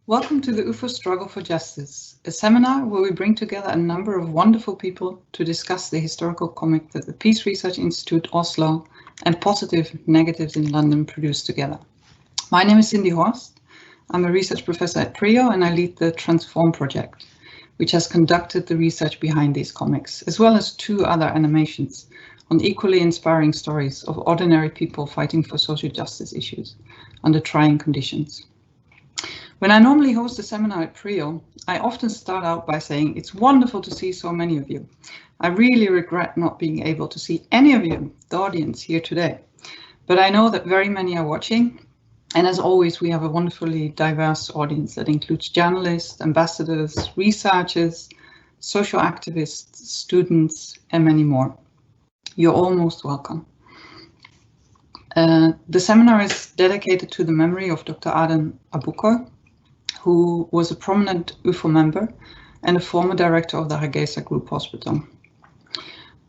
Welcome to the Uffo Struggle for Justice, a seminar where we bring together a number of wonderful people to discuss the historical comic that the Peace Research Institute Oslo and PositiveNegatives in London produced together. My name is Cindy Horst. I'm a research professor at PRIO and I lead the Transform project, which has conducted the research behind these comics, as well as 2 other animations on equally inspiring stories of ordinary people fighting for social justice issues under trying conditions. When I normally host a seminar at PRIO, I often start out by saying it's wonderful to see so many of you. I really regret not being able to see any of you, the audience, here today. But I know that very many are watching, and as always, we have a wonderfully diverse audience that includes journalists, ambassadors, researchers, social activists, students, and many more. You're all most welcome. The seminar is dedicated to the memory of Dr. Aden Abuko, who was a prominent Uffo member and a former director of the Hargeisa Group Hospital,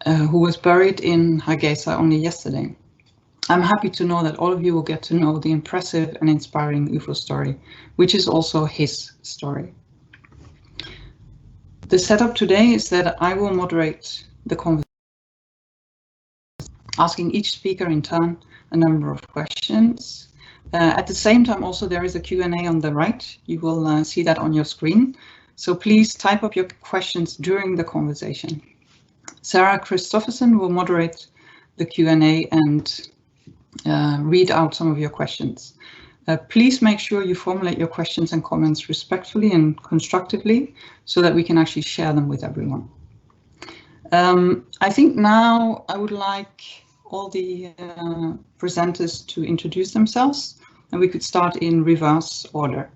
who was buried in Hargeisa only yesterday. I'm happy to know that all of you will get to know the impressive and inspiring Uffo story, which is also his story. The setup today is that I will moderate the conversation, asking each speaker in turn a number of questions. At the same time, also there is a Q&A on the right. You will see that on your screen. So please type up your questions during the conversation. Sarah Christopherson will moderate the Q&A and read out some of your questions. Please make sure you formulate your questions and comments respectfully and constructively so that we can actually share them with everyone. I think now I would like all the presenters to introduce themselves, and we could start in reverse order.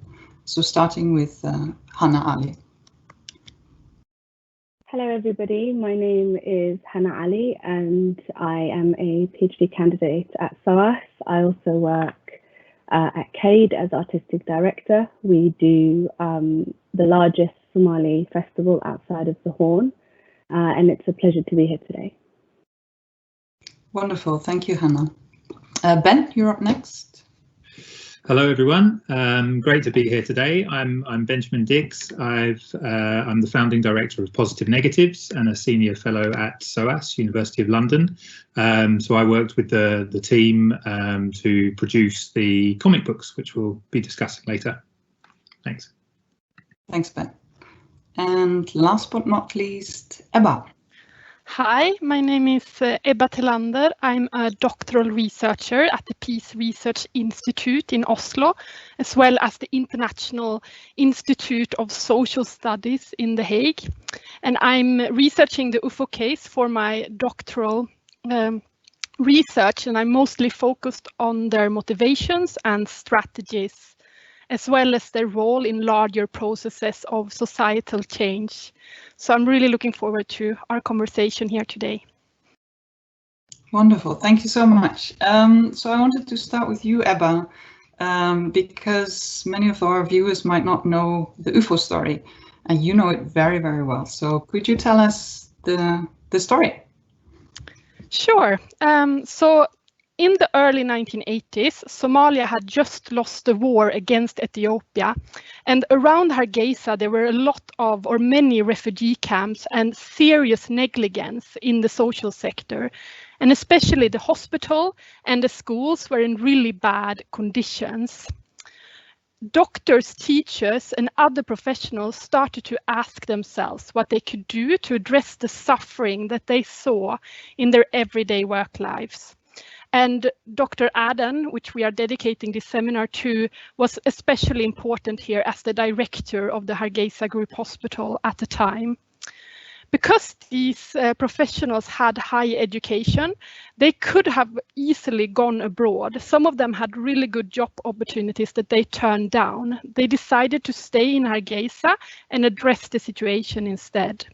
So starting with Hanna Ali. Hello everybody, my name is Hanna Ali and I am a PhD candidate at SOAS. I also work at CADE as Artistic Director. We do the largest Somali festival outside of the Horn, and it's a pleasure to be here today. Wonderful, thank you, Hanna. Ben, you're up next. Hello everyone, great to be here today. I'm Benjamin Diggs. I'm the founding director of PositiveNegatives and a senior fellow at SOAS, University of London. So I worked with the team to produce the comic books, which we'll be discussing later. Thanks. Thanks, Ben. And last but not least, Ebba. Hi, my name is Ebba Tillander. I'm a doctoral researcher at the Peace Research Institute in Oslo, as well as the International Institute of Social Studies in The Hague. And I'm researching the Uffo case for my doctoral research, and I'm mostly focused on their motivations and strategies, as well as their role in larger processes of societal change. So I'm really looking forward to our conversation here today. Wonderful, thank you so much. So I wanted to start with you, Ebba, because many of our viewers might not know the Uffo story, and you know it very, very well. So could you tell us the story? Sure. So in the early 1980s, Somalia had just lost the war against Ethiopia, and around Hargeisa there were a lot of, or many, refugee camps and serious negligence in the social sector, and especially the hospital and the schools were in really bad conditions. Doctors, teachers, and other professionals started to ask themselves what they could do to address the suffering that they saw in their everyday work lives. And Dr. Aden, which we are dedicating this seminar to, was especially important here as the director of the Hargeisa Group Hospital at the time. Because these professionals had high education, they could have easily gone abroad. Some of them had really good job opportunities that they turned down. They decided to stay in Hargeisa and address the situation instead.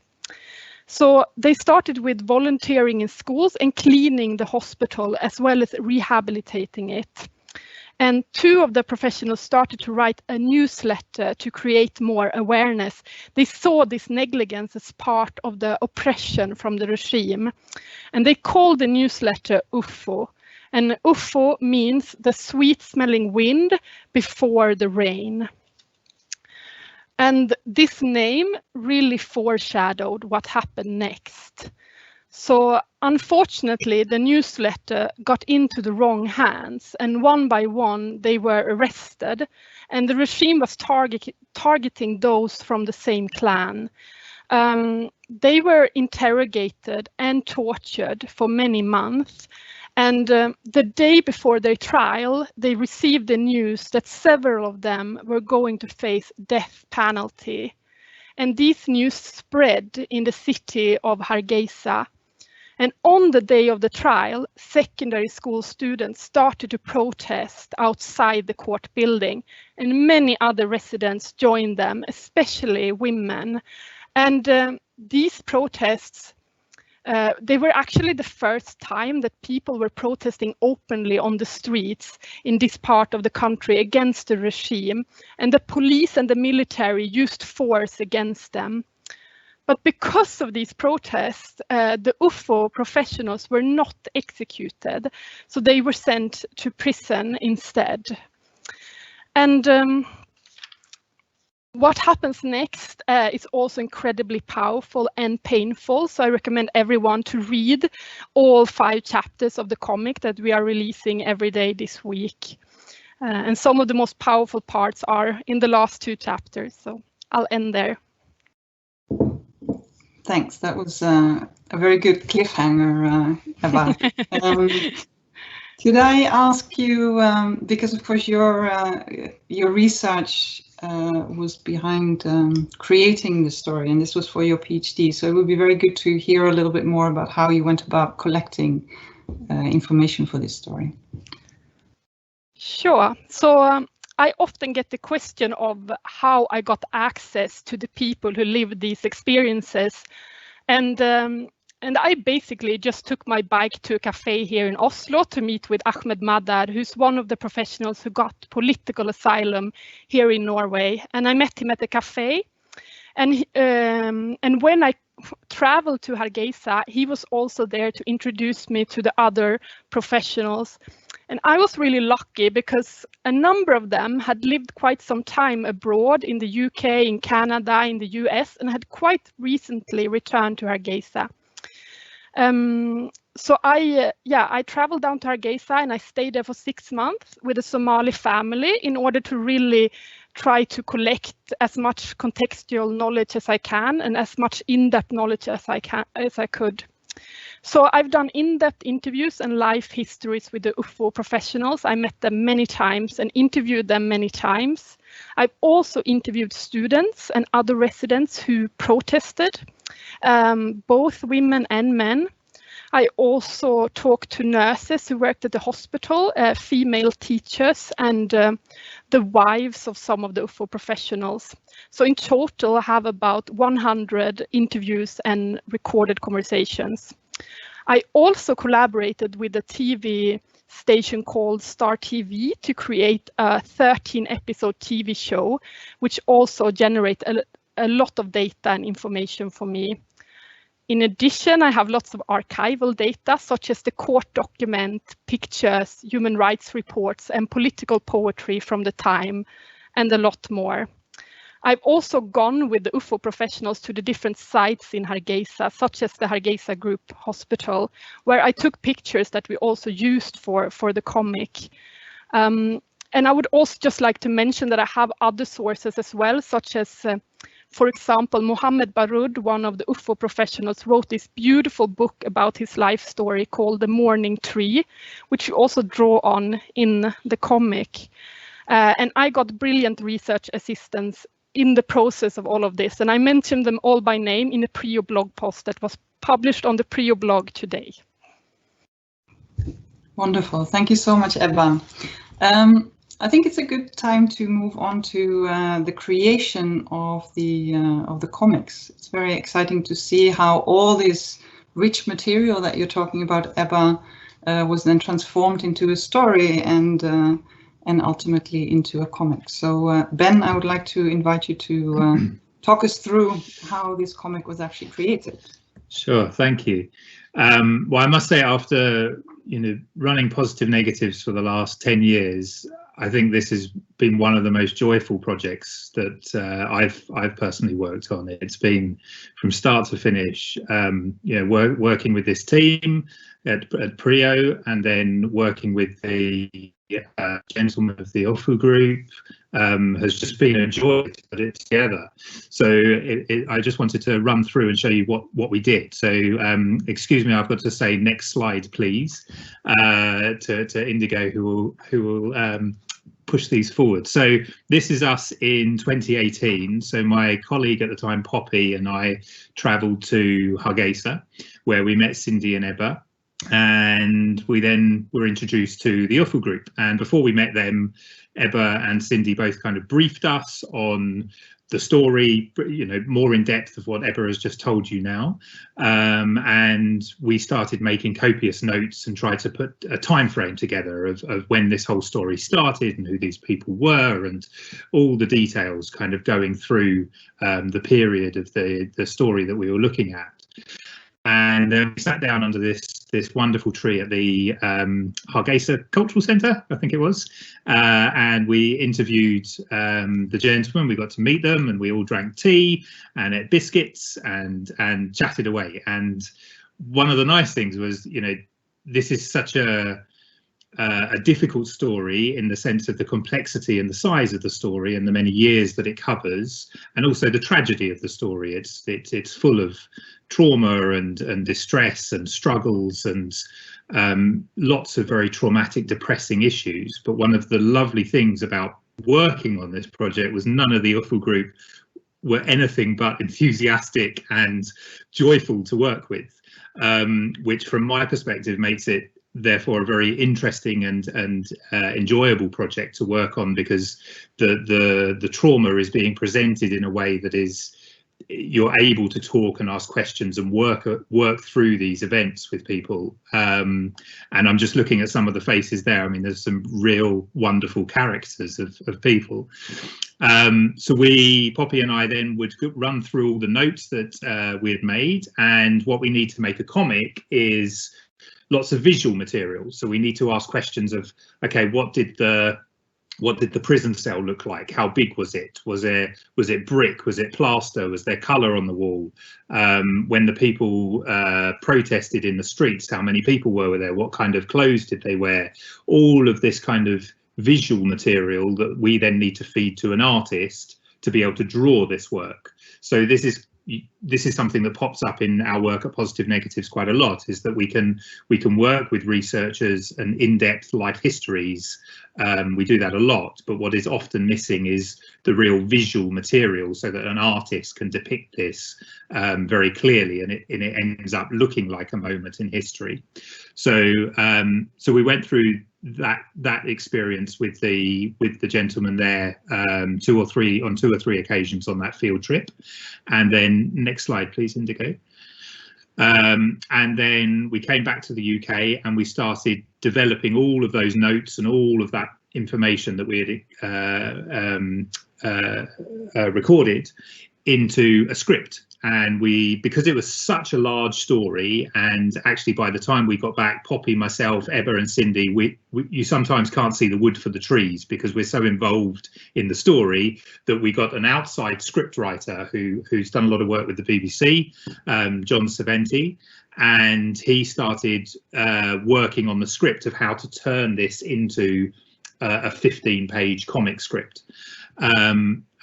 So they started with volunteering in schools and cleaning the hospital, as well as rehabilitating it. And 2 of the professionals started to write a newsletter to create more awareness. They saw this negligence as part of the oppression from the regime. And they called the newsletter Uffo. And Uffo means the sweet smelling wind before the rain. And this name really foreshadowed what happened next. So unfortunately, the newsletter got into the wrong hands, and one by one they were arrested, and the regime was targeting those from the same clan. They were interrogated and tortured for many months, and the day before their trial, they received the news that several of them were going to face death penalty. And this news spread in the city of Hargeisa. And on the day of the trial, secondary school students started to protest outside the court building, and many other residents joined them, especially women. And these protests, they were actually the first time that people were protesting openly on the streets in this part of the country against the regime, and the police and the military used force against them. But because of these protests, the Uffo professionals were not executed, so they were sent to prison instead. And what happens next is also incredibly powerful and painful, so I recommend everyone to read all 5 chapters of the comic that we are releasing every day this week. And some of the most powerful parts are in the last 2 chapters, so I'll end there. Thanks. That was a very good cliffhanger, Ebba. Could I ask you, because of course your research was behind creating the story, and this was for your PhD, so it would be very good to hear a little bit more about how you went about collecting information for this story. Sure. So I often get the question of how I got access to the people who lived these experiences. And I basically just took my bike to a cafe here in Oslo to meet with Ahmed Madar, who's one of the professionals who got political asylum here in Norway. And I met him at the cafe. And when I traveled to Hargeisa, he was also there to introduce me to the other professionals. And I was really lucky because a number of them had lived quite some time abroad in the UK, in Canada, in the US, and had quite recently returned to Hargeisa. So I traveled down to Hargeisa and I stayed there for 6 months with a Somali family in order to really try to collect as much contextual knowledge as I can and as much in-depth knowledge as I could. So I've done in-depth interviews and life histories with the Uffo professionals. I met them many times and interviewed them many times. I've also interviewed students and other residents who protested, both women and men. I also talked to nurses who worked at the hospital, female teachers, and the wives of some of the Uffo professionals. So in total, I have about 100 interviews and recorded conversations. I also collaborated with a TV station called Star TV to create a 13-episode TV show, which also generated a lot of data and information for me. In addition, I have lots of archival data, such as the court document, pictures, human rights reports, and political poetry from the time, and a lot more. I've also gone with the Uffo professionals to the different sites in Hargeisa, such as the Hargeisa Group Hospital, where I took pictures that we also used for the comic. And I would also just like to mention that I have other sources as well, such as, for example, Mohammed Barud, one of the Uffo professionals, wrote this beautiful book about his life story called The Morning Tree, which you also draw on in the comic. And I got brilliant research assistance in the process of all of this, and I mentioned them all by name in a Prio blog post that was published on the Prio blog today. Wonderful, thank you so much, Ebba. I think it's a good time to move on to the creation of the comics. It's very exciting to see how all this rich material that you're talking about, Ebba, was then transformed into a story and ultimately into a comic. So Ben, I would like to invite you to talk us through how this comic was actually created. Sure, thank you. Well, I must say, after running Positive Negatives for the last 10 years, I think this has been one of the most joyful projects that I've personally worked on. It's been from start to finish, working with this team at PRIO, and then working with the gentleman of the Uffo group has just been a joy to put it together. So I just wanted to run through and show you what we did. So excuse me, I've got to say next slide, please, to Indigo, who will push these forward. So this is us in 2018. So my colleague at the time, Poppy, and I travelled to Hargeisa, where we met Cindy and Ebba. And we then were introduced to the Uffo group. And before we met them, Ebba and Cindy both kind of briefed us on the story, more in depth of what Ebba has just told you now. And we started making copious notes and tried to put a time frame together of when this whole story started and who these people were, and all the details kind of going through the period of the story that we were looking at. And then we sat down under this wonderful tree at the Hargeisa Cultural Centre, I think it was, and we interviewed the gentlemen. We got to meet them, and we all drank tea and ate biscuits and chatted away. And one of the nice things was, this is such a difficult story in the sense of the complexity and the size of the story and the many years that it covers, and also the tragedy of the story. It's full of trauma and distress and struggles and lots of very traumatic, depressing issues. But one of the lovely things about working on this project was none of the Uffo group were anything but enthusiastic and joyful to work with, which from my perspective makes it therefore a very interesting and enjoyable project to work on, because the trauma is being presented in a way that is, you're able to talk and ask questions and work through these events with people. And I'm just looking at some of the faces there. I mean, there's some real wonderful characters of people. So Poppy and I then would run through all the notes that we had made, and what we need to make a comic is lots of visual material. So we need to ask questions of, okay, what did the prison cell look like? How big was it? Was it brick? Was it plaster? Was there colour on the wall? When the people protested in the streets, how many people were there? What kind of clothes did they wear? All of this kind of visual material that we then need to feed to an artist to be able to draw this work. So this is something that pops up in our work at Positive Negatives quite a lot, is that we can work with researchers and in-depth life histories. We do that a lot, but what is often missing is the real visual material, so that an artist can depict this very clearly, and it ends up looking like a moment in history. So we went through that experience with the gentleman there on two or three occasions on that field trip. And then next slide, please, Indigo. And then we came back to the UK and we started developing all of those notes and all of that information that we had recorded into a script. And because it was such a large story, and actually by the time we got back, Poppy, myself, Ebba and Cindy, you sometimes can't see the wood for the trees because we're so involved in the story, that we got an outside script writer who's done a lot of work with the BBC, John Saventi, and he started working on the script of how to turn this into a 15-page comic script.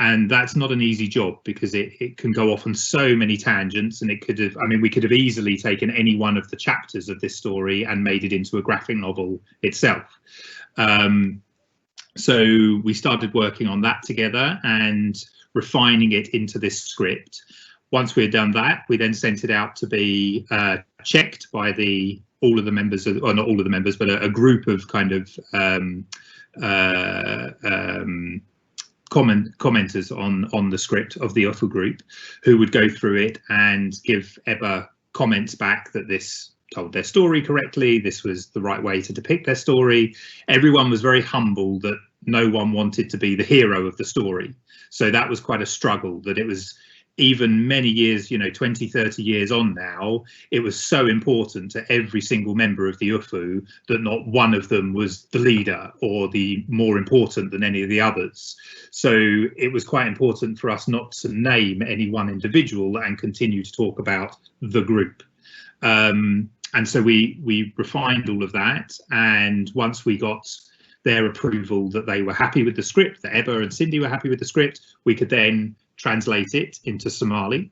And that's not an easy job, because it can go off on so many tangents, and we could have easily taken any one of the chapters of this story and made it into a graphic novel itself. So we started working on that together and refining it into this script. Once we had done that, we then sent it out to be checked by all of the members, or not all of the members, but a group of kind of commenters on the script of the Uffo group, who would go through it and give Ebba comments back that this told their story correctly, this was the right way to depict their story. Everyone was very humble that no one wanted to be the hero of the story, so that was quite a struggle, that it was even many years, 20, 30 years on now, it was so important to every single member of the Uffo that not one of them was the leader or the more important than any of the others. So it was quite important for us not to name any one individual and continue to talk about the group. And so we refined all of that, and once we got their approval that they were happy with the script, that Ebba and Cindy were happy with the script, we could then translate it into Somali,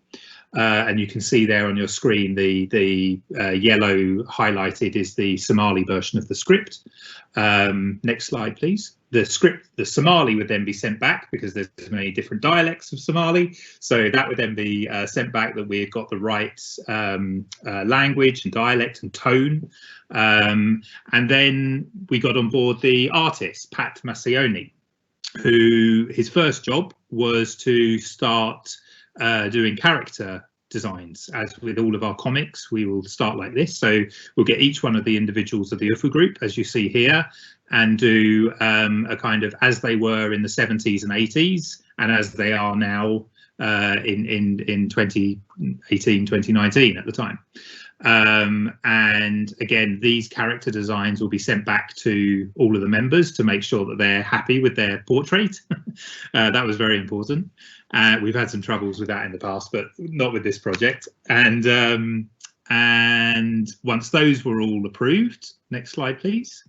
and you can see there on your screen the yellow highlighted is the Somali version of the script. Next slide, please. The Somali would then be sent back because there's many different dialects of Somali, so that would then be sent back that we had got the right language and dialect and tone, and then we got on board the artist Pat Masioni, who his first job was to start doing character designs. As with all of our comics, we will start like this. So we'll get each one of the individuals of the Uffo group, as you see here, and do a kind of as they were in the 70s and 80s and as they are now in 2018, 2019 at the time. And again, these character designs will be sent back to all of the members to make sure that they're happy with their portrait. That was very important. We've had some troubles with that in the past, but not with this project. And once those were all approved, next slide, please.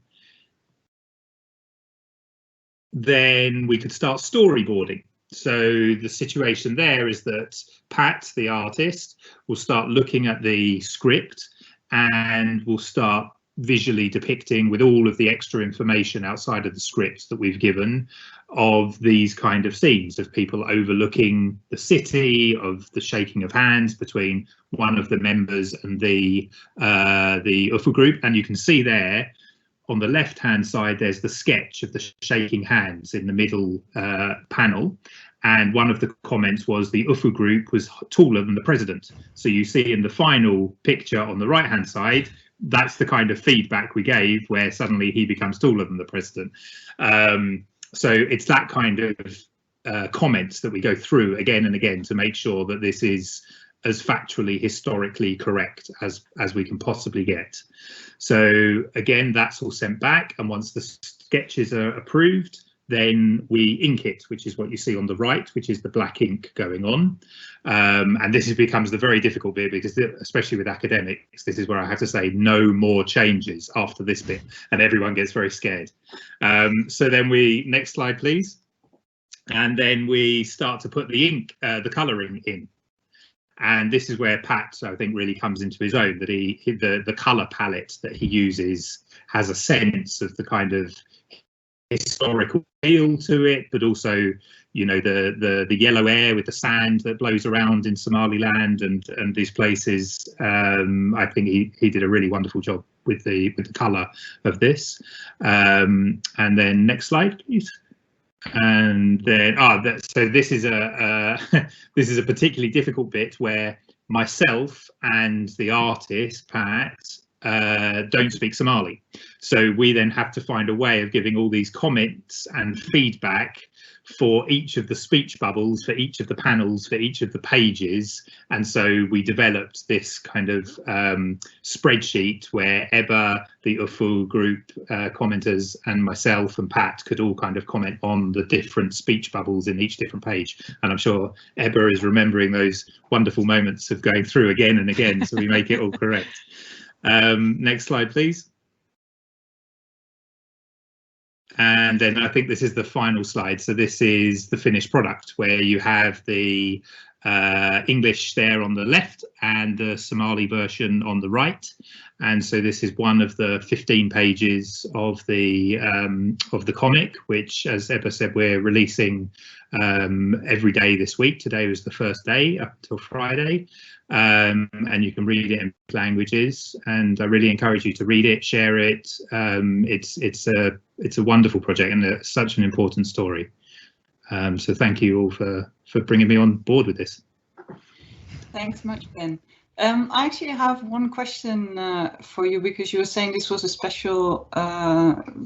Then we could start storyboarding. So the situation there is that Pat, the artist, will start looking at the script and will start visually depicting, with all of the extra information outside of the script that we've given, of these kind of scenes of people overlooking the city, of the shaking of hands between one of the members and the Uffo group. And you can see there on the left hand side there's the sketch of the shaking hands in the middle panel, and one of the comments was the Uffo group was taller than the president. So you see in the final picture on the right hand side, that's the kind of feedback we gave, where suddenly he becomes taller than the president. So it's that kind of comments that we go through again and again to make sure that this is as factually, historically correct as we can possibly get. So again, that's all sent back, and once the sketches are approved, then we ink it, which is what you see on the right, which is the black ink going on. And this becomes the very difficult bit, because especially with academics, this is where I have to say no more changes after this bit, and everyone gets very scared. So then next slide, please. And then we start to put the ink, the colouring in. And this is where Pat, I think, really comes into his own, that the colour palette that he uses has a sense of the kind of historical feel to it, but also, the yellow air with the sand that blows around in Somaliland and these places. I think he did a really wonderful job with the colour of this. And then next slide, please. And then so this is a particularly difficult bit where myself and the artist Pat don't speak Somali, so we then have to find a way of giving all these comments and feedback for each of the speech bubbles, for each of the panels, for each of the pages. And so we developed this kind of spreadsheet where Ebba, the Uffo group commenters, and myself and Pat could all kind of comment on the different speech bubbles in each different page. And I'm sure Ebba is remembering those wonderful moments of going through again and again, so we make it all correct. Next slide, please. And then I think this is the final slide. So this is the finished product, where you have the English there on the left and the Somali version on the right. And so this is one of the 15 pages of the comic, which, as Ebba said, we're releasing every day this week. Today was the first day up until Friday. And you can read it in languages, and I really encourage you to read it, share it. It's a wonderful project, and it's such an important story. So thank you all for bringing me on board with this. Thanks much, Ben. I actually have one question for you, because you were saying this was a special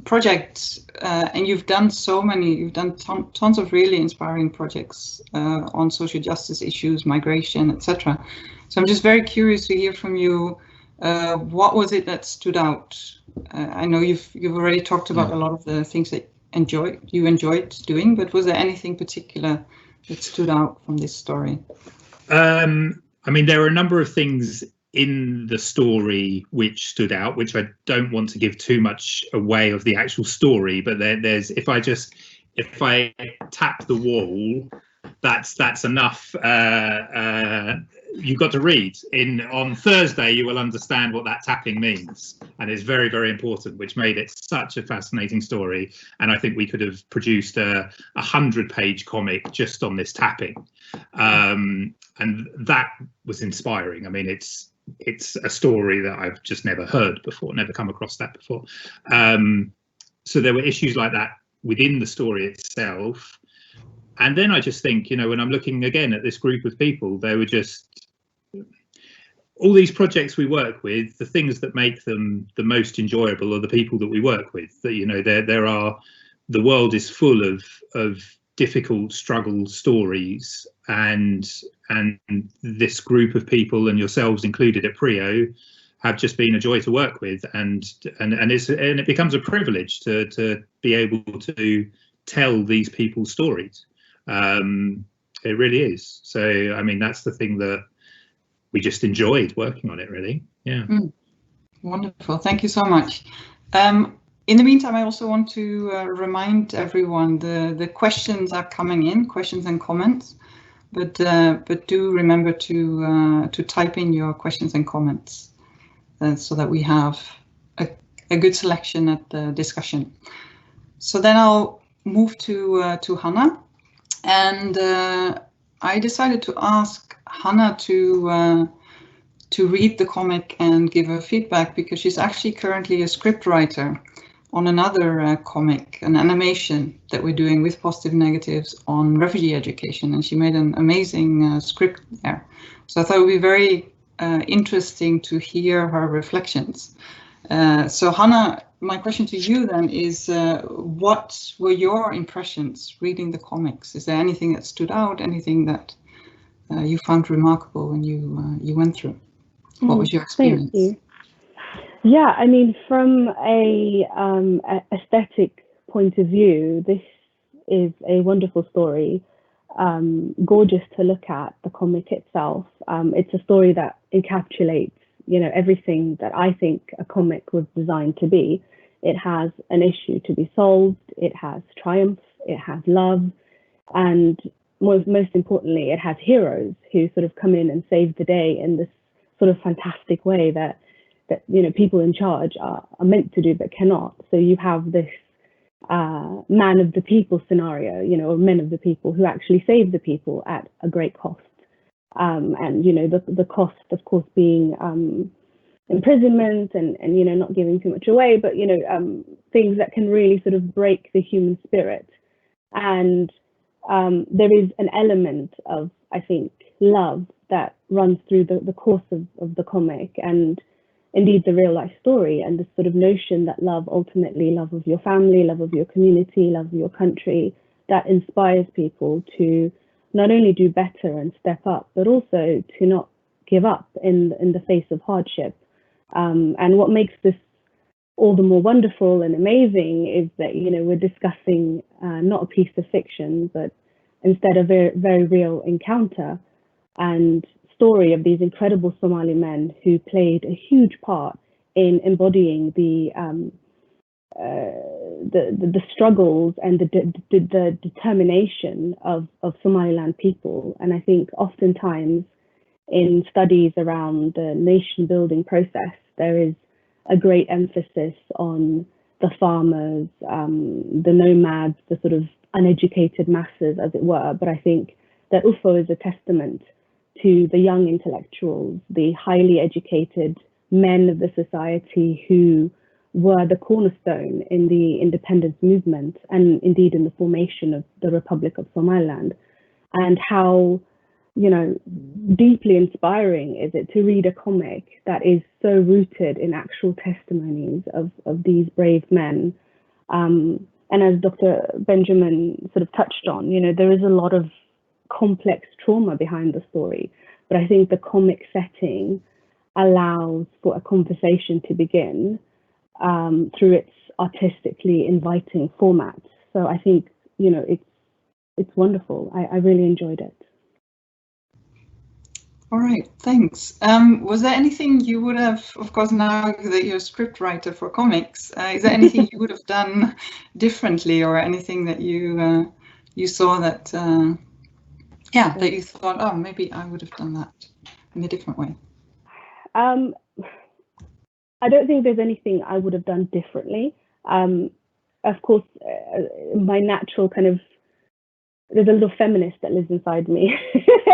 project, and you've done tons of really inspiring projects on social justice issues, migration, etc. So I'm just very curious to hear from you. What was it that stood out? I know you've already talked about a lot of the things that you enjoyed doing, but was there anything particular that stood out from this story? I mean, there are a number of things in the story which stood out, which I don't want to give too much away of the actual story, but there's if I tap the wall, that's enough. You've got to read. On Thursday, you will understand what that tapping means, and it's very, very important, which made it such a fascinating story. And I think we could have produced a 100-page comic just on this tapping, and that was inspiring. I mean, it's a story that I've just never heard before, never come across that before. So there were issues like that within the story itself. And then I just think, when I'm looking again at this group of people, they were just all these projects we work with, the things that make them the most enjoyable are the people that we work with. That, the world is full of difficult struggle stories, and this group of people, and yourselves included at PRIO, have just been a joy to work with, and it becomes a privilege to be able to tell these people's stories. It really is. So I mean, that's the thing that we just enjoyed working on it, really. Yeah. Wonderful, thank you so much. In the meantime, I also want to remind everyone the questions are coming in, questions and comments, but do remember to type in your questions and comments so that we have a good selection at the discussion. So then I'll move to Hanna, and I decided to ask Hanna to read the comic and give her feedback, because she's actually currently a script writer on another comic, an animation that we're doing with Positive Negatives on refugee education, and she made an amazing script there. So I thought it would be very interesting to hear her reflections. So Hanna, my question to you then is, what were your impressions reading the comics? Is there anything that stood out, anything that you found remarkable when you went through? What was your experience? Thank you. Yeah, I mean, from a aesthetic point of view, this is a wonderful story. Gorgeous to look at, the comic itself. It's a story that encapsulates, everything that I think a comic was designed to be. It has an issue to be solved. It has triumph. It has love, and most importantly, it has heroes who sort of come in and save the day in this sort of fantastic way that people in charge are meant to do but cannot. So you have this man of the people scenario, or men of the people who actually save the people at a great cost. And the cost, of course, being imprisonment and not giving too much away, but things that can really sort of break the human spirit. And there is an element of, I think, love that runs through the course of the comic, and indeed the real life story, and this sort of notion that love, ultimately love of your family, love of your community, love of your country, that inspires people to not only do better and step up, but also to not give up in the face of hardship. And what makes this all the more wonderful and amazing is that, we're discussing not a piece of fiction, but instead a very, very real encounter and story of these incredible Somali men who played a huge part in embodying the struggles and the determination of Somaliland people. And I think oftentimes in studies around the nation building process, there is a great emphasis on the farmers, the nomads, the sort of uneducated masses, as it were. But I think that Uffo is a testament to the young intellectuals, the highly educated men of the society who were the cornerstone in the independence movement and indeed in the formation of the Republic of Somaliland, and how you know, deeply inspiring is it to read a comic that is so rooted in actual testimonies of these brave men. And as Dr. Benjamin sort of touched on, you know, there is a lot of complex trauma behind the story, but I think the comic setting allows for a conversation to begin through its artistically inviting format. So I think, you know, it's wonderful. I really enjoyed it. All right, thanks. Was there anything you would have, of course, now that you're a script writer for comics, is there anything you would have done differently, or anything that you you saw that, yeah, that you thought, oh, maybe I would have done that in a different way? I don't think there's anything I would have done differently. Of course, my natural kind of, there's a little feminist that lives inside me,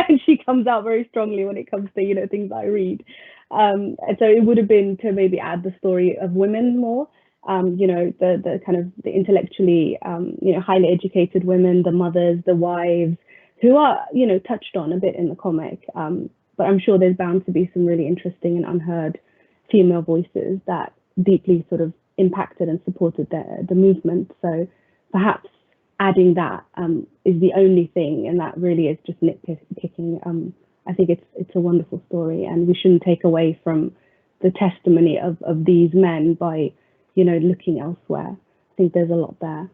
and she comes out very strongly when it comes to, you know, things I read. And so it would have been to maybe add the story of women more, you know, the kind of the intellectually, you know, highly educated women, the mothers, the wives, who are, you know, touched on a bit in the comic. But I'm sure there's bound to be some really interesting and unheard female voices that deeply sort of impacted and supported the movement. So perhaps adding that is the only thing, and that really is just nitpicking. I think it's a wonderful story, and we shouldn't take away from the testimony of these men by, you know, looking elsewhere. I think there's a lot there.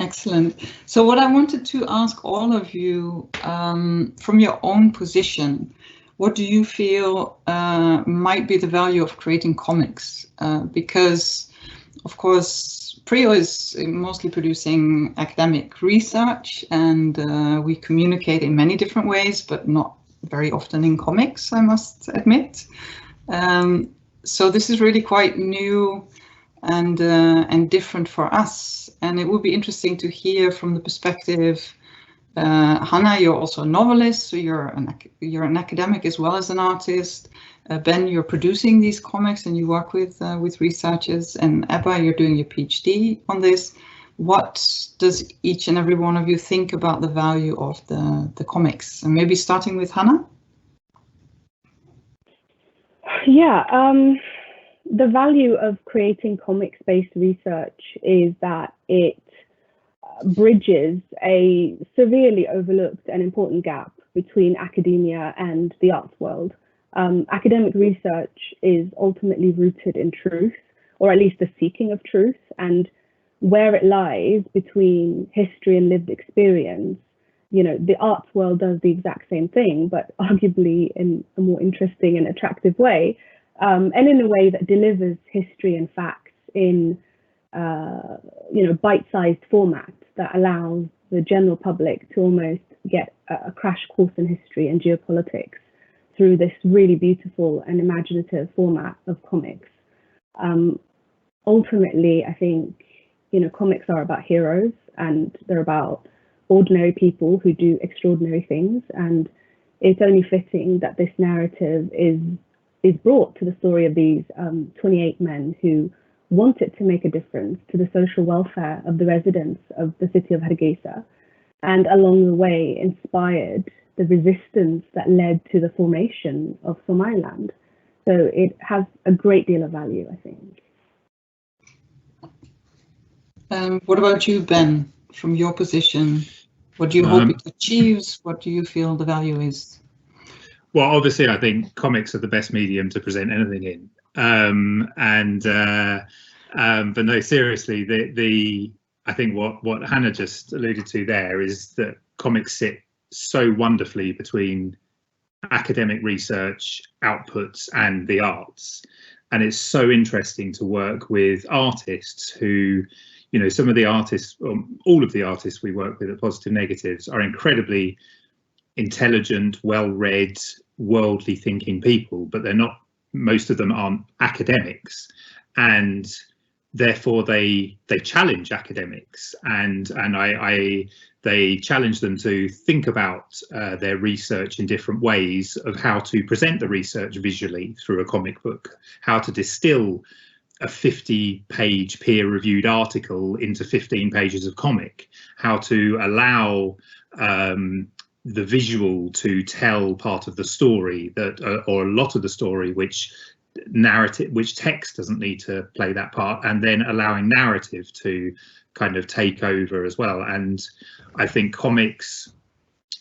Excellent. So what I wanted to ask all of you, from your own position, what do you feel might be the value of creating comics? Because, of course, PRIO is mostly producing academic research, and we communicate in many different ways, but not very often in comics, I must admit. So this is really quite new and different for us, and it would be interesting to hear from the perspective. Hanna, you're also a novelist, so you're an academic as well as an artist. Ben, you're producing these comics and you work with researchers, and Ebba, you're doing your PhD on this. What does each and every one of you think about the value of the comics? And maybe starting with Hanna? Yeah, the value of creating comics-based research is that it bridges a severely overlooked and important gap between academia and the arts world. Academic research is ultimately rooted in truth, or at least the seeking of truth, and where it lies between history and lived experience, you know, the arts world does the exact same thing, but arguably in a more interesting and attractive way, and in a way that delivers history and facts in you know, bite-sized format that allows the general public to almost get a crash course in history and geopolitics through this really beautiful and imaginative format of comics. Ultimately, I think, you know, comics are about heroes, and they're about ordinary people who do extraordinary things, and it's only fitting that this narrative is brought to the story of these 28 men who wanted to make a difference to the social welfare of the residents of the city of Hargeisa, and along the way inspired the resistance that led to the formation of Somaliland. So it has a great deal of value, I think. What about you, Ben? From your position, what do you hope it achieves? What do you feel the value is? Well, obviously, I think comics are the best medium to present anything in. But no, seriously, I think what Hanna just alluded to there is that comics sit so wonderfully between academic research outputs and the arts, and it's so interesting to work with artists who, you know, some of the artists, all of the artists we work with at Positive Negatives are incredibly intelligent, well-read, worldly thinking people, but they're not, most of them aren't academics, and therefore they challenge academics, and they challenge them to think about their research in different ways of how to present the research visually through a comic book, how to distill a 50-page peer-reviewed article into 15 pages of comic, how to allow the visual to tell part of the story, that or a lot of the story, which text doesn't need to play that part, and then allowing narrative to kind of take over as well. And I think comics,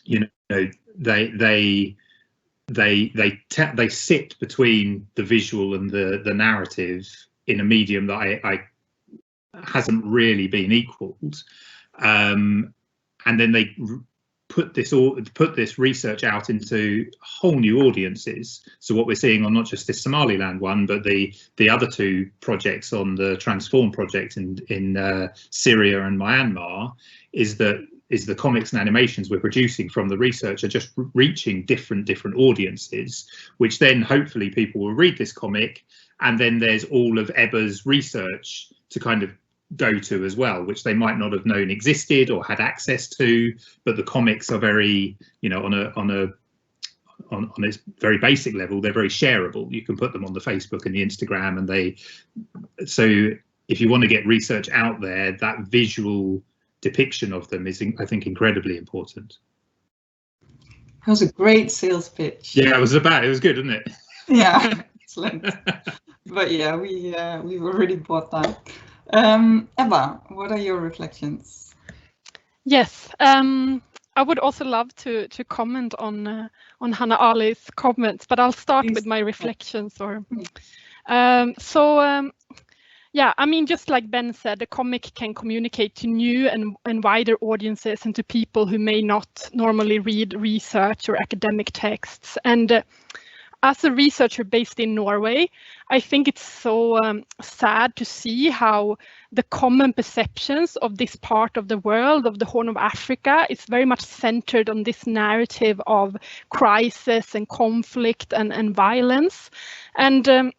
you know, they sit between the visual and the narrative in a medium that I hasn't really been equalled, and then they put this research out into whole new audiences. So what we're seeing on not just this Somaliland one, but the other two projects on the Transform project in Syria and Myanmar, is the comics and animations we're producing from the research are just reaching different audiences, which then hopefully people will read this comic, and then there's all of Ebba's research to kind of go to as well, which they might not have known existed or had access to. But the comics are very, you know, on its very basic level, they're very shareable. You can put them on the Facebook and the Instagram, and so if you want to get research out there, that visual depiction of them is, I think, incredibly important. That was a great sales pitch. Yeah, it was good, wasn't it? Yeah, excellent. But yeah, we've already bought that. Ebba, what are your reflections? Yes, I would also love to comment on Hanna Ali's comments, but I'll start with my reflections. Yeah, I mean, just like Ben said, the comic can communicate to new and wider audiences and to people who may not normally read research or academic texts. And as a researcher based in Norway, I think it's so sad to see how the common perceptions of this part of the world, of the Horn of Africa, is very much centered on this narrative of crisis and conflict and violence. And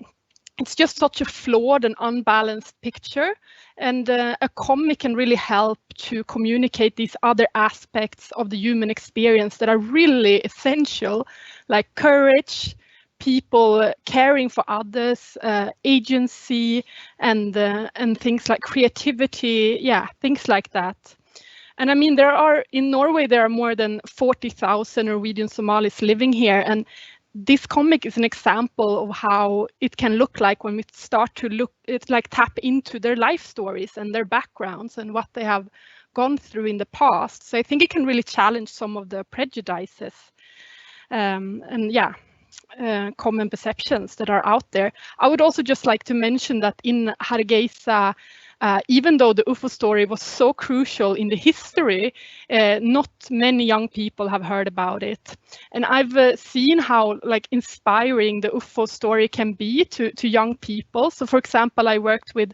it's just such a flawed and unbalanced picture. And a comic can really help to communicate these other aspects of the human experience that are really essential, like courage, people caring for others, agency, and things like creativity, things like that. And I mean, in Norway, there are more than 40,000 Norwegian Somalis living here, and this comic is an example of how it can look like when we start to tap into their life stories and their backgrounds and what they have gone through in the past. So I think it can really challenge some of the prejudices common perceptions that are out there. I would also just like to mention that in Hargeisa, even though the Uffo story was so crucial in the history, not many young people have heard about it. And I've seen how inspiring the Uffo story can be to young people. So for example, I worked with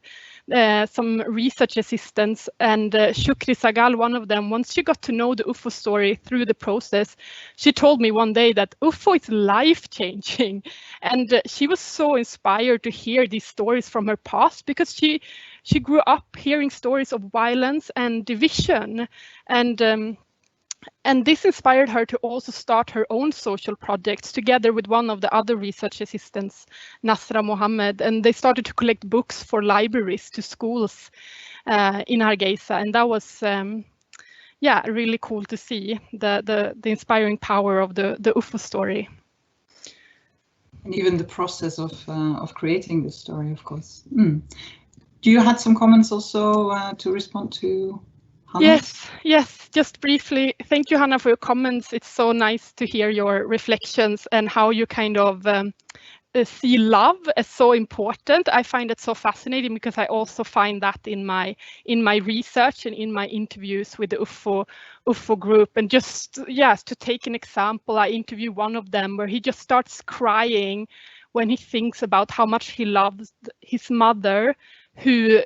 some research assistants, and Shukri Sagal, one of them, once she got to know the Uffo story through the process, she told me one day that Uffo is life-changing. And she was so inspired to hear these stories from her past, because she grew up hearing stories of violence and division, and this inspired her to also start her own social projects together with one of the other research assistants, Nasra Mohammed, and they started to collect books for libraries to schools in Hargeisa, and that was really cool to see the inspiring power of the Uffo story. And even the process of creating this story, of course. Do you had some comments also to respond to Hanna? Yes, just briefly. Thank you, Hanna, for your comments. It's so nice to hear your reflections and how you kind of see love as so important. I find it so fascinating, because I also find that in my research and in my interviews with the Uffo group. And just, to take an example, I interview one of them where he just starts crying when he thinks about how much he loves his mother, who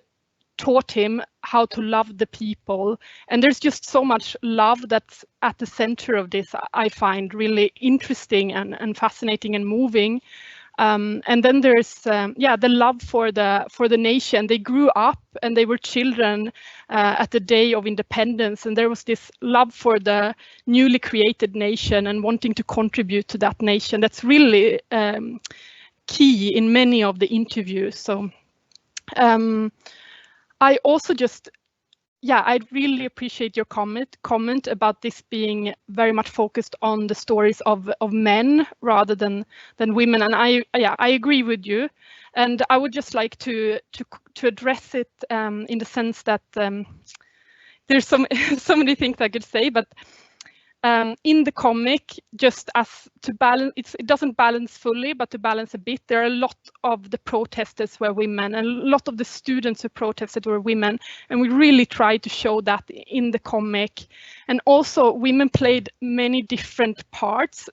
taught him how to love the people. And there's just so much love that's at the center of this. I find really interesting and fascinating and moving. And then there's the love for the nation. They grew up and they were children at the day of independence, and there was this love for the newly created nation and wanting to contribute to that nation. That's really key in many of the interviews. So I also just yeah, I'd really appreciate your comment about this being very much focused on the stories of men rather than women, and I agree with you, and I would just like to address it in the sense that there's so many things I could say, but in the comic, just as to balance, it doesn't balance fully, but to balance a bit, there are a lot of the protesters were women, and a lot of the students who protested were women, and we really tried to show that in the comic. And also, women played many different parts.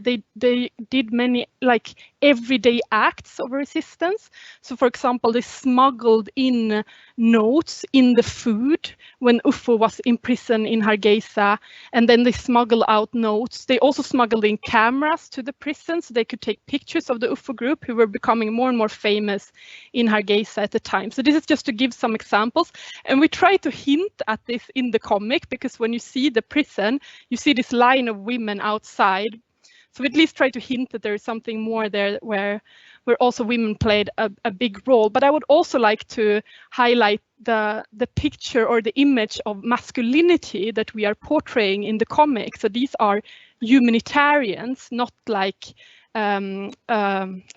They did many like everyday acts of resistance. So, for example, they smuggled in notes in the food when Uffo was in prison in Hargeisa, and then they smuggled out notes. They also smuggled in cameras to the prison so they could take pictures of the Uffo group, who were becoming more and more famous in Hargeisa at the time. So this is just to give some examples, and we try to hint at this in the comic, because when you see the prison, you see this line of women outside. So we at least try to hint that there is something more there where also women played a big role. But I would also like to highlight the picture or the image of masculinity that we are portraying in the comic. So these are humanitarians, not like a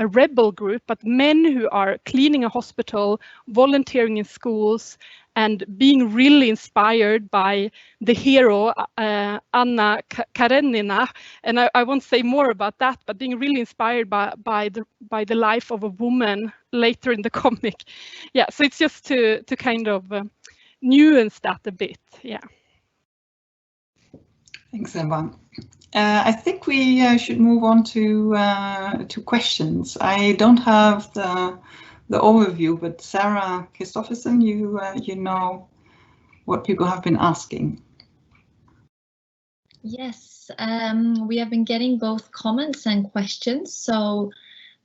rebel group, but men who are cleaning a hospital, volunteering in schools, and being really inspired by the hero, Anna Karenina. And I won't say more about that, but being really inspired by the life of a woman later in the comic. Yeah, so it's just to kind of nuance that a bit. Yeah. Thanks, Ebba. I think we should move on to questions. I don't have the overview, but Sarah Christoffersen, you know what people have been asking. Yes, we have been getting both comments and questions. So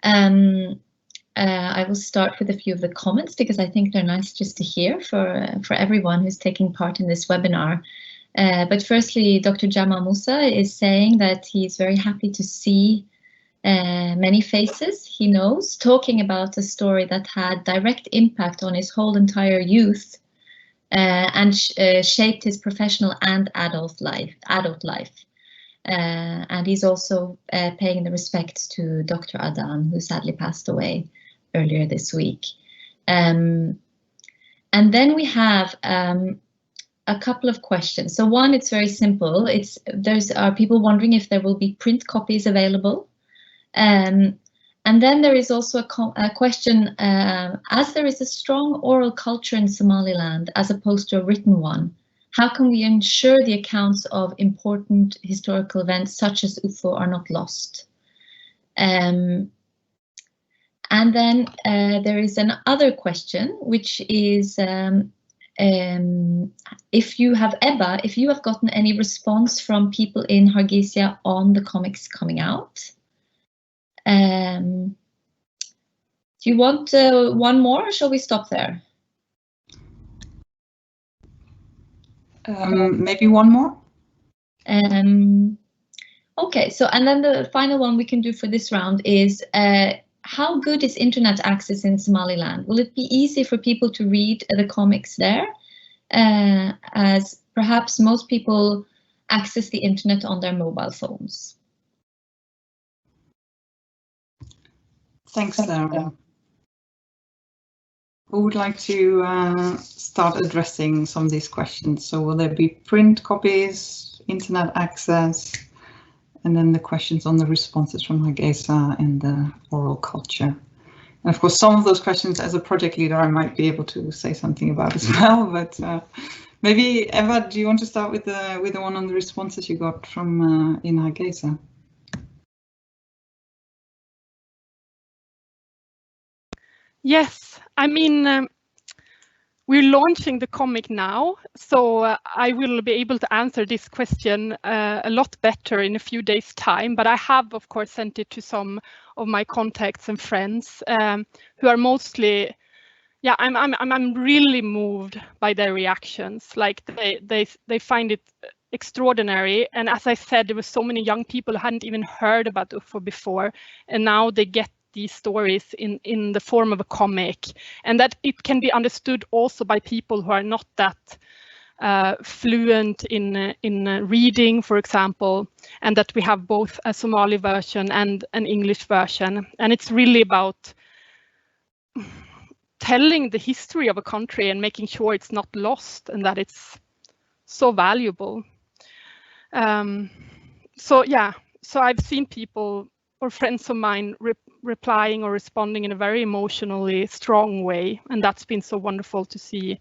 I will start with a few of the comments because I think they're nice just to hear for everyone who's taking part in this webinar. But firstly, Dr. Jamal Musa is saying that he's very happy to see many faces he knows talking about a story that had direct impact on his whole entire youth and shaped his professional and adult life. And he's also paying the respects to Dr. Adan, who sadly passed away earlier this week. And then we have a couple of questions. So one, it's very simple. There's people wondering if there will be print copies available. And then there is also a question, as there is a strong oral culture in Somaliland as opposed to a written one, how can we ensure the accounts of important historical events such as Uffo are not lost? And then there is another question, which is if you have gotten any response from people in Hargeisa on the comics coming out. Do you want one more, or shall we stop there? Maybe one more. Okay, so and then the final one we can do for this round is how good is internet access in Somaliland? Will it be easy for people to read the comics there, as perhaps most people access the internet on their mobile phones? Thanks, Sarah. Who would like to start addressing some of these questions? So will there be print copies, internet access, and then the questions on the responses from Hargeisa and the oral culture? And of course, some of those questions as a project leader, I might be able to say something about as well, but maybe Eva, do you want to start with the one on the responses you got from in Hargeisa? Yes, I mean, we're launching the comic now, so I will be able to answer this question a lot better in a few days' time. But I have, of course, sent it to some of my contacts and friends who are mostly, yeah, I'm really moved by their reactions. Like they find it extraordinary. And as I said, there were so many young people who hadn't even heard about Uffo before, and now they get these stories in the form of a comic, and that it can be understood also by people who are not that fluent in reading, for example, and that we have both a Somali version and an English version. And it's really about telling the history of a country and making sure it's not lost and that it's so valuable. So I've seen people or friends of mine replying or responding in a very emotionally strong way, and that's been so wonderful to see.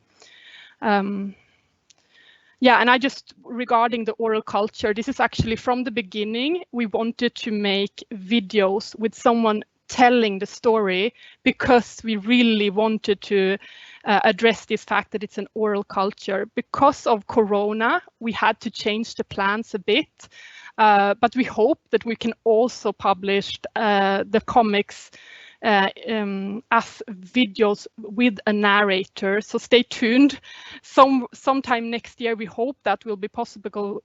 Yeah, and I just, regarding the oral culture, this is actually from the beginning, we wanted to make videos with someone telling the story because we really wanted to address this fact that it's an oral culture. Because of Corona, we had to change the plans a bit, but we hope that we can also publish the comics as videos with a narrator. So stay tuned. Sometime next year, we hope that will be possible,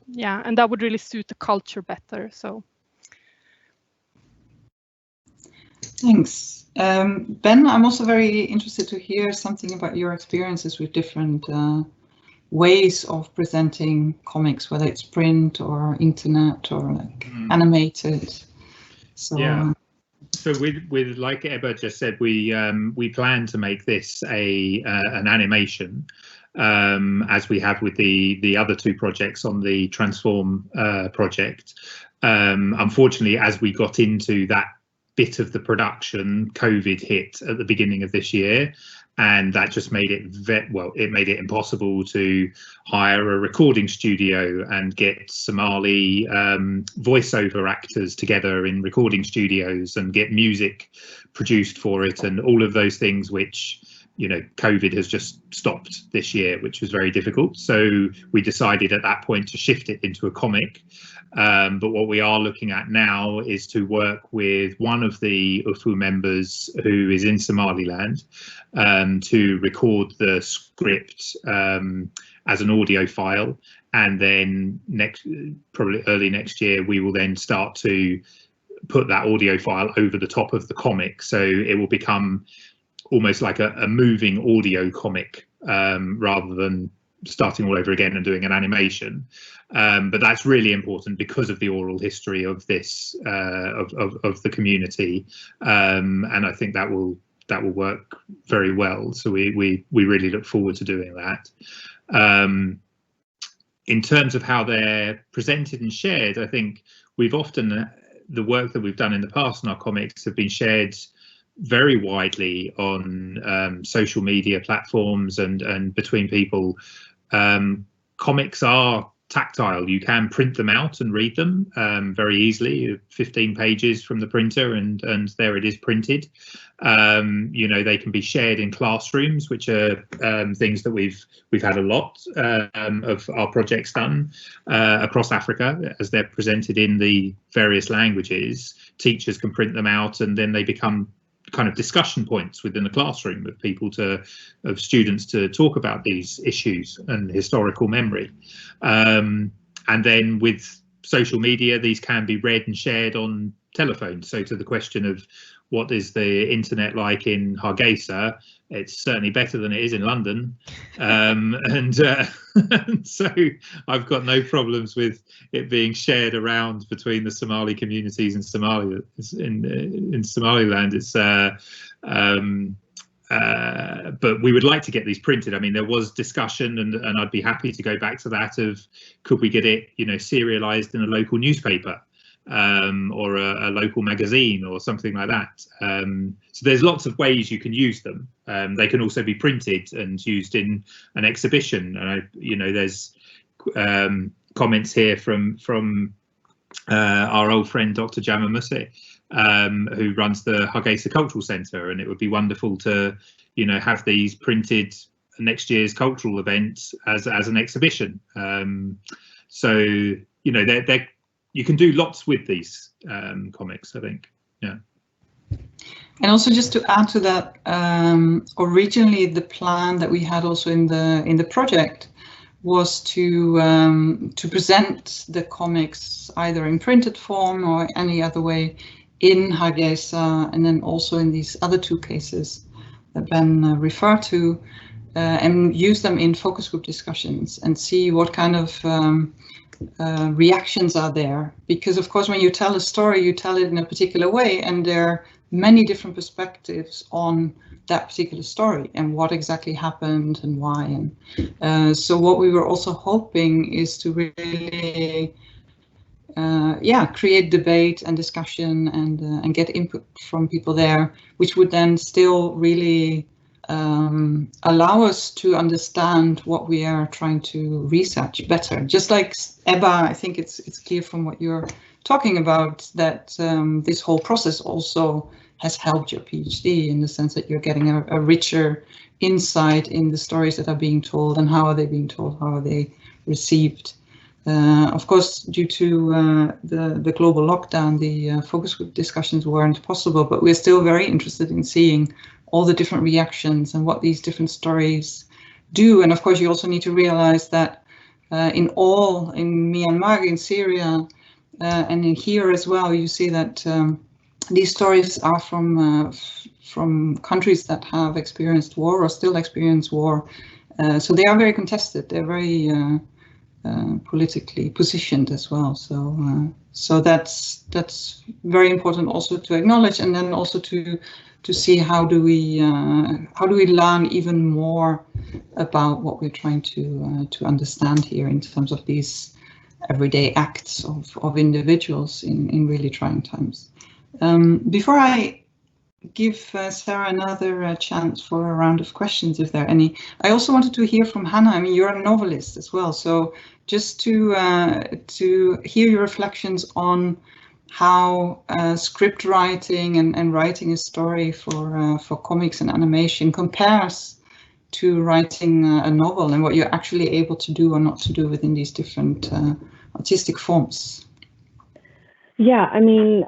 yeah, and that would really suit the culture better. So. Thanks. Ben, I'm also very interested to hear something about your experiences with different ways of presenting comics, whether it's print or internet or like animated. So yeah. So with like Ebba just said, we plan to make this an animation, as we have with the other two projects on the Transform project. Unfortunately, as we got into that bit of the production, COVID hit at the beginning of this year, and that just made it it made it impossible to hire a recording studio and get Somali voiceover actors together in recording studios and get music produced for it and all of those things, which, you know, COVID has just stopped this year, which was very difficult. So we decided at that point to shift it into a comic. But what we are looking at now is to work with one of the Uffo members who is in Somaliland to record the script as an audio file, and then probably early next year we will then start to put that audio file over the top of the comic, so it will become almost like a moving audio comic rather than starting all over again and doing an animation. But that's really important because of the oral history of this of the community, and I think that will work very well. So we really look forward to doing that. In terms of how they're presented and shared, I think we've often, the work that we've done in the past in our comics have been shared very widely on social media platforms and between people. Comics are tactile. You can print them out and read them very easily, 15 pages from the printer, and there it is printed. You know, they can be shared in classrooms, which are things that we've had a lot of our projects done across Africa, as they're presented in the various languages. Teachers can print them out, and then they become kind of discussion points within the classroom of students to talk about these issues and historical memory. And then with social media, these can be read and shared on telephones. So to the question of what is the internet like in Hargeisa, it's certainly better than it is in London. And so I've got no problems with it being shared around between the Somali communities in Somaliland. It's but we would like to get these printed. I mean, there was discussion, and I'd be happy to go back to that of, could we get it, you know, serialized in a local newspaper or a local magazine or something like that. So there's lots of ways you can use them. They can also be printed and used in an exhibition. And you know, there's comments here from our old friend Dr. Jama Musse, who runs the Hargeisa Cultural Centre, and it would be wonderful to, you know, have these printed next year's cultural event as an exhibition. So, you know, you can do lots with these comics, I think. Yeah. And also, just to add to that, originally the plan that we had also in the project was to present the comics either in printed form or any other way in Hargeisa, and then also in these other two cases that Ben referred to, and use them in focus group discussions and see what kind of reactions are there. Because of course, when you tell a story, you tell it in a particular way, and there are many different perspectives on that particular story and what exactly happened and why. And so what we were also hoping is to really create debate and discussion and get input from people there, which would then still really allow us to understand what we are trying to research better. Just like Ebba, I think it's clear from what you're talking about that this whole process also has helped your PhD in the sense that you're getting a richer insight in the stories that are being told and how are they being told, how are they received. Of course, due to the global lockdown, the focus group discussions weren't possible, but we're still very interested in seeing all the different reactions and what these different stories do. And of course, you also need to realize that in Myanmar, in Syria, and in here as well, you see that these stories are from countries that have experienced war or still experience war. So they are very contested. They're very politically positioned as well. So that's very important also to acknowledge, and then also to see how do we learn even more about what we're trying to understand here in terms of these everyday acts of individuals in really trying times. Before I give Sarah another chance for a round of questions, if there are any, I also wanted to hear from Hanna. I mean, you're a novelist as well, so just to hear your reflections on how script writing and writing a story for comics and animation compares to writing a novel, and what you're actually able to do or not to do within these different artistic forms. Yeah, I mean,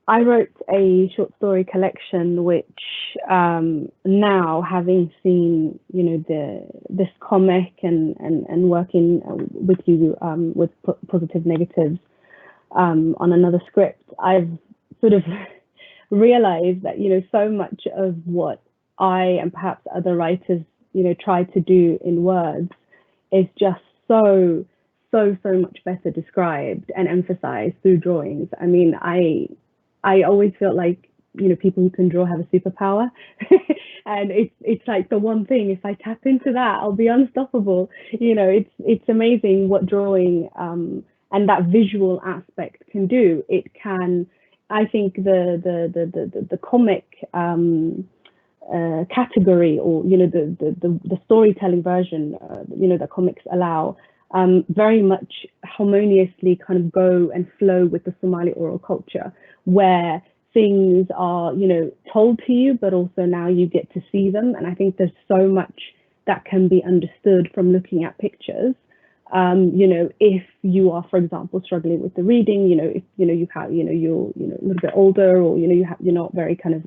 I wrote a short story collection, which now, having seen, you know, this comic and working with you with PositiveNegatives on another script, I've sort of realized that, you know, so much of what I and perhaps other writers, you know, try to do in words is just so much better described and emphasized through drawings. I mean, I always feel like, you know, people who can draw have a superpower, and it's like the one thing, if I tap into that, I'll be unstoppable. You know, it's amazing what drawing and that visual aspect can do. It can, I think, the comic category, or, you know, the storytelling version, you know, that comics allow, very much harmoniously kind of go and flow with the Somali oral culture, where things are, you know, told to you, but also now you get to see them. And I think there's so much that can be understood from looking at pictures. You know, if you are, for example, struggling with the reading, you know, if, you know, you have, you know, you're, you know, a little bit older, or, you know, you're not very kind of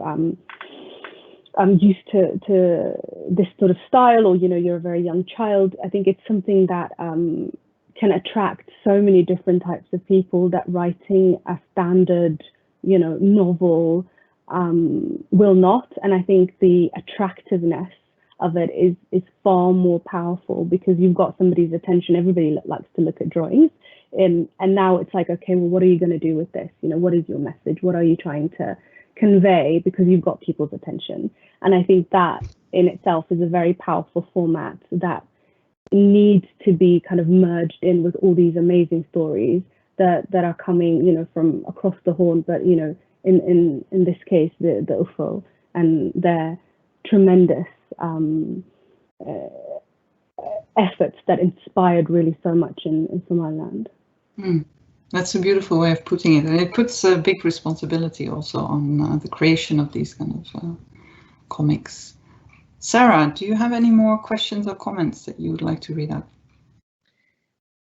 used to this sort of style, or, you know, you're a very young child, I think it's something that can attract so many different types of people that writing a standard, you know, novel will not. And I think the attractiveness of it is far more powerful, because you've got somebody's attention. Everybody likes to look at drawings, and now it's like, okay, well, what are you going to do with this? You know, what is your message? What are you trying to convey? Because you've got people's attention. And I think that in itself is a very powerful format that needs to be kind of merged in with all these amazing stories that are coming, you know, from across the Horn, but, you know, in this case, the Uffo and their tremendous efforts that inspired really so much in Somaliland. That's a beautiful way of putting it, and it puts a big responsibility also on the creation of these kind of comics. Sarah, do you have any more questions or comments that you would like to read out?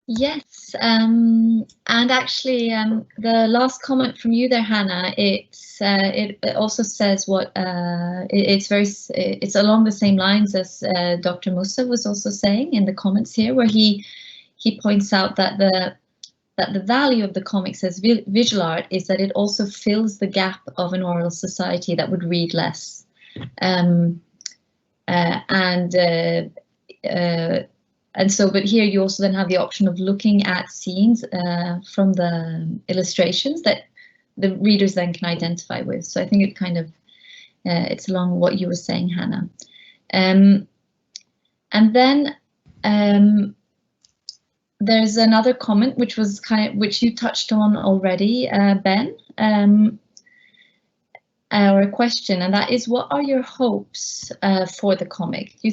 Yes, and actually, the last comment from you there, Hanna, it also says what it's along the same lines as Dr. Musa was also saying in the comments here, where he points out that the value of the comics as visual art is that it also fills the gap of an oral society that would read less. And so, but here you also then have the option of looking at scenes from the illustrations that the readers then can identify with. So I think it kind of, it's along what you were saying, Hannah. And then there's another comment which was which you touched on already, Ben, or a question, and that is, what are your hopes for the comic? Do you